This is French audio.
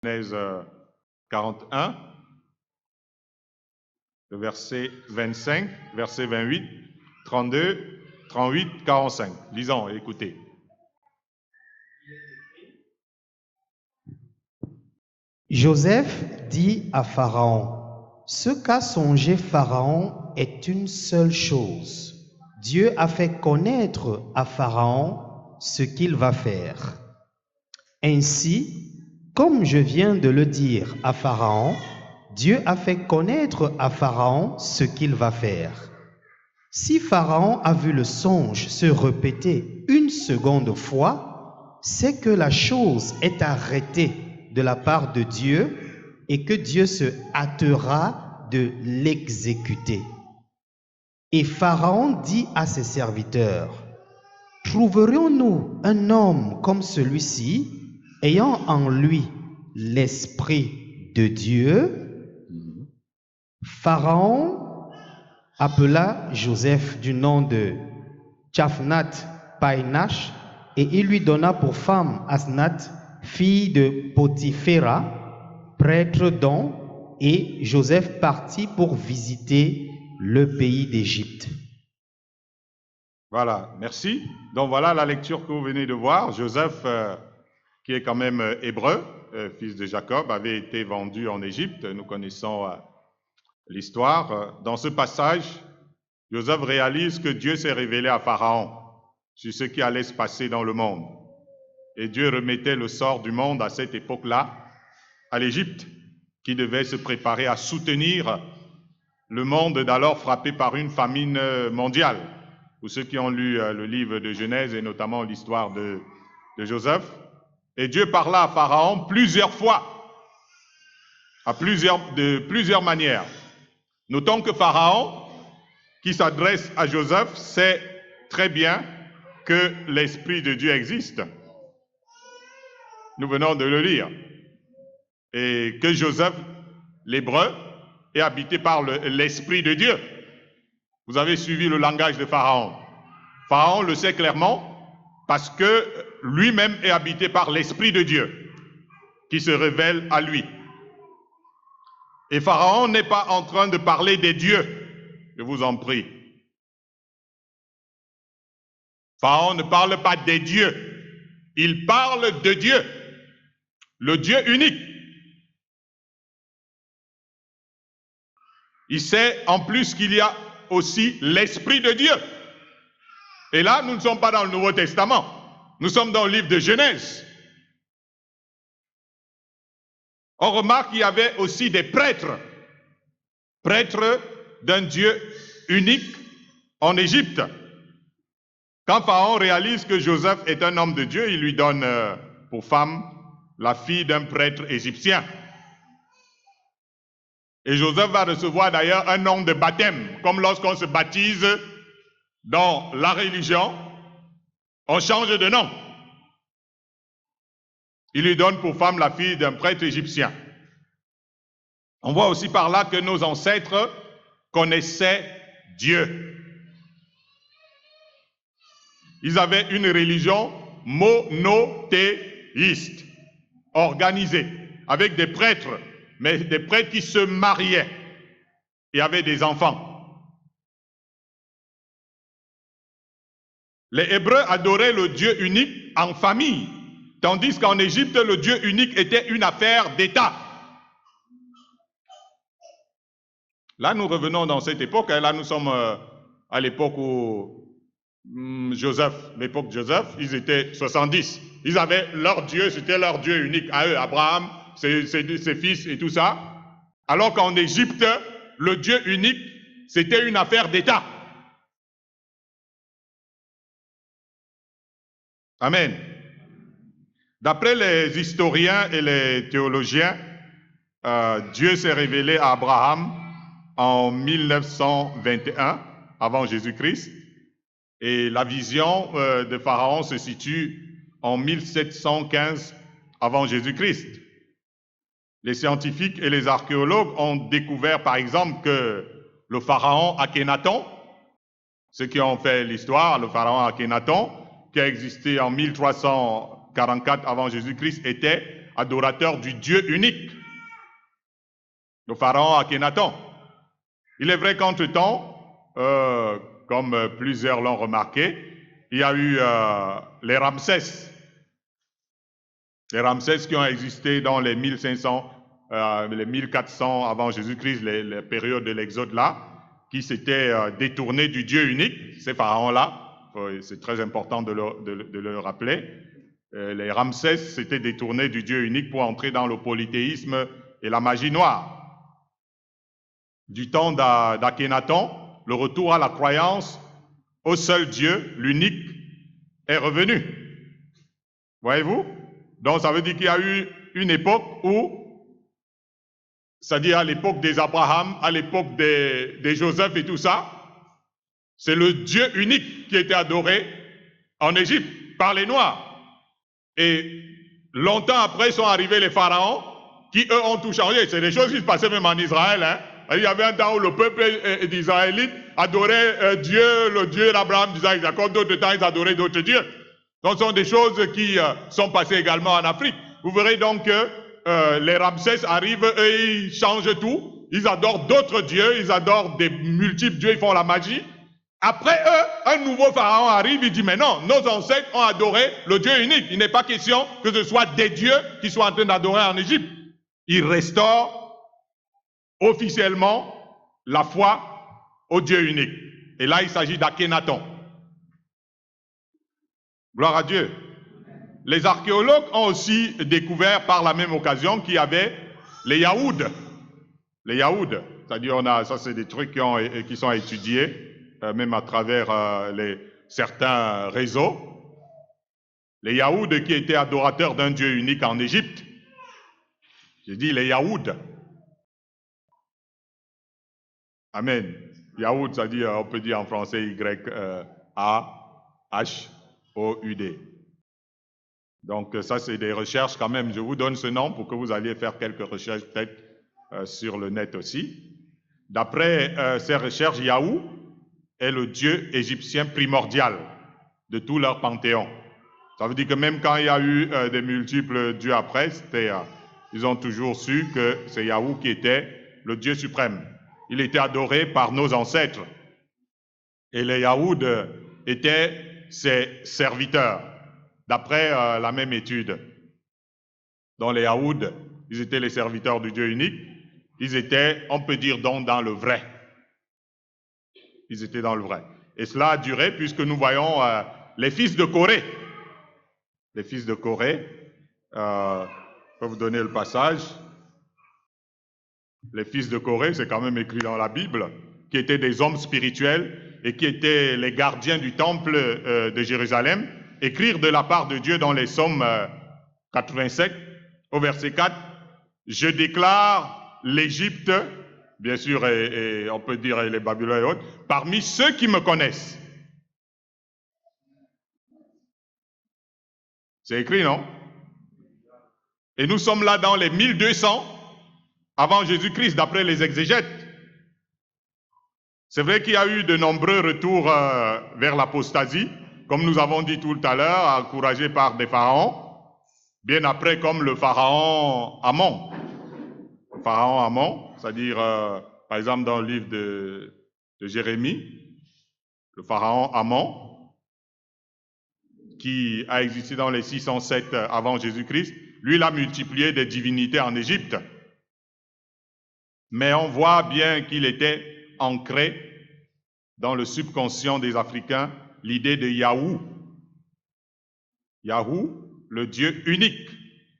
Genèse 41, le verset 25, verset 28, 32, 38, 45. Lisons et écoutez. Joseph dit à Pharaon, « Ce qu'a songé Pharaon est une seule chose. Dieu a fait connaître à Pharaon ce qu'il va faire. Ainsi, comme je viens de le dire à Pharaon, Dieu a fait connaître à Pharaon ce qu'il va faire. Si Pharaon a vu le songe se répéter une seconde fois, c'est que la chose est arrêtée de la part de Dieu et que Dieu se hâtera de l'exécuter. Et Pharaon dit à ses serviteurs, « Trouverions-nous un homme comme celui-ci, ayant en lui l'Esprit de Dieu ?» Pharaon appela Joseph du nom de Tchaphnath-Païnash et il lui donna pour femme Asnath, fille de Potiphéra, prêtre d'On, et Joseph partit pour visiter le pays d'Égypte. Voilà, merci. Donc voilà la lecture que vous venez de voir. Joseph, qui est quand même hébreu, fils de Jacob, avait été vendu en Égypte. Nous connaissons l'histoire. Dans ce passage, Joseph réalise que Dieu s'est révélé à Pharaon sur ce qui allait se passer dans le monde. Et Dieu remettait le sort du monde à cette époque-là à l'Égypte, qui devait se préparer à soutenir le monde d'alors frappé par une famine mondiale. Pour ceux qui ont lu le livre de Genèse et notamment l'histoire de Joseph. Et Dieu parla à Pharaon plusieurs fois, de plusieurs manières. Notons que Pharaon, qui s'adresse à Joseph, sait très bien que l'Esprit de Dieu existe. Nous venons de le lire. Et que Joseph, l'hébreu, est habité par l'Esprit de Dieu. Vous avez suivi le langage de Pharaon. Pharaon le sait clairement parce que lui-même est habité par l'Esprit de Dieu qui se révèle à lui. Et Pharaon n'est pas en train de parler des dieux, je vous en prie. Pharaon ne parle pas des dieux, il parle de Dieu, le Dieu unique. Il sait en plus qu'il y a aussi l'Esprit de Dieu. Et là, nous ne sommes pas dans le Nouveau Testament, nous sommes dans le livre de Genèse. On remarque qu'il y avait aussi des prêtres d'un Dieu unique en Égypte. Quand Pharaon réalise que Joseph est un homme de Dieu, il lui donne pour femme la fille d'un prêtre égyptien. Et Joseph va recevoir d'ailleurs un nom de baptême, comme lorsqu'on se baptise dans la religion, on change de nom. Il lui donne pour femme la fille d'un prêtre égyptien. On voit aussi par là que nos ancêtres connaissaient Dieu. Ils avaient une religion monothéiste, organisée, avec des prêtres, mais des prêtres qui se mariaient et avaient des enfants. Les Hébreux adoraient le Dieu unique en famille, tandis qu'en Égypte, le Dieu unique était une affaire d'État. Là, nous revenons dans cette époque, là nous sommes à l'époque où Joseph, l'époque de Joseph, ils étaient 70. Ils avaient leur Dieu, c'était leur Dieu unique à eux, Abraham, ses fils et tout ça. Alors qu'en Égypte, le Dieu unique, c'était une affaire d'État. Amen. D'après les historiens et les théologiens, Dieu s'est révélé à Abraham en 1921, avant Jésus-Christ, et la vision de Pharaon se situe en 1715 avant Jésus-Christ. Les scientifiques et les archéologues ont découvert par exemple que le pharaon Akhenaton, ceux qui ont fait l'histoire, le pharaon Akhenaton, qui a existé en 1344 avant Jésus-Christ, était adorateur du Dieu unique, le pharaon Akhenaton. Il est vrai qu'entre-temps, comme plusieurs l'ont remarqué, il y a eu les Ramsès. Les Ramsès qui ont existé dans les 1500, les 1400 avant Jésus-Christ, les périodes de l'Exode là, qui s'étaient détournés du Dieu unique, ces pharaons-là, c'est très important de le rappeler. Les Ramsès s'étaient détournés du Dieu unique pour entrer dans le polythéisme et la magie noire. Du temps d'Akhenaton, le retour à la croyance au seul Dieu, l'unique, est revenu. Voyez-vous? Donc ça veut dire qu'il y a eu une époque où, c'est-à-dire à l'époque des Abraham, à l'époque des Joseph et tout ça, c'est le Dieu unique qui était adoré en Égypte par les Noirs. Et longtemps après sont arrivés les pharaons qui eux ont tout changé. C'est des choses qui se passaient même en Israël, hein. Il y avait un temps où le peuple d'Israélites adorait Dieu, le Dieu d'Abraham, d'Isaac, de Jacob. D'autres temps, ils adoraient d'autres dieux. Donc, ce sont des choses qui sont passées également en Afrique. Vous verrez donc que les Ramsès arrivent et ils changent tout. Ils adorent d'autres dieux, ils adorent des multiples dieux, ils font la magie. Après eux, un nouveau pharaon arrive, il dit, mais non, nos ancêtres ont adoré le Dieu unique. Il n'est pas question que ce soit des dieux qui soient en train d'adorer en Égypte. Il restaure officiellement la foi au Dieu unique. Et là, il s'agit d'Akhenaton. Gloire à Dieu. Les archéologues ont aussi découvert par la même occasion qu'il y avait les Yaouds. Les Yaouds, c'est-à-dire ça c'est des trucs qui sont étudiés, même à travers certains réseaux. Les Yaouds qui étaient adorateurs d'un Dieu unique en Égypte. J'ai dit les Yaouds. Amen. Yaoud, ça dit, on peut dire en français Y-A-H-O-U-D. Donc ça, c'est des recherches quand même. Je vous donne ce nom pour que vous alliez faire quelques recherches peut-être sur le net aussi. D'après ces recherches, Yahou est le dieu égyptien primordial de tout leur panthéon. Ça veut dire que même quand il y a eu des multiples dieux après, ils ont toujours su que c'est Yahou qui était le dieu suprême. Il était adoré par nos ancêtres. Et les Yaouds étaient ses serviteurs, d'après la même étude. Dans les Yaouds, ils étaient les serviteurs du Dieu unique. Ils étaient, on peut dire, donc dans le vrai. Ils étaient dans le vrai. Et cela a duré puisque nous voyons les fils de Corée. Les fils de Corée, je peux vous donner le passage. Les fils de Corée, c'est quand même écrit dans la Bible, qui étaient des hommes spirituels et qui étaient les gardiens du temple de Jérusalem, écrire de la part de Dieu dans les psaumes 87, au verset 4, « Je déclare l'Égypte, bien sûr, et on peut dire les Babyloniens et autres, parmi ceux qui me connaissent. » C'est écrit, non? Et nous sommes là dans les 1200 avant Jésus-Christ, d'après les exégètes. C'est vrai qu'il y a eu de nombreux retours vers l'apostasie, comme nous avons dit tout à l'heure, encouragés par des pharaons, bien après comme le pharaon Amon. Le pharaon Amon, c'est-à-dire, par exemple, dans le livre de Jérémie, le pharaon Amon, qui a existé dans les 607 avant Jésus-Christ, lui, il a multiplié des divinités en Égypte. Mais on voit bien qu'il était ancré dans le subconscient des Africains l'idée de Yahou. Yahou, le Dieu unique.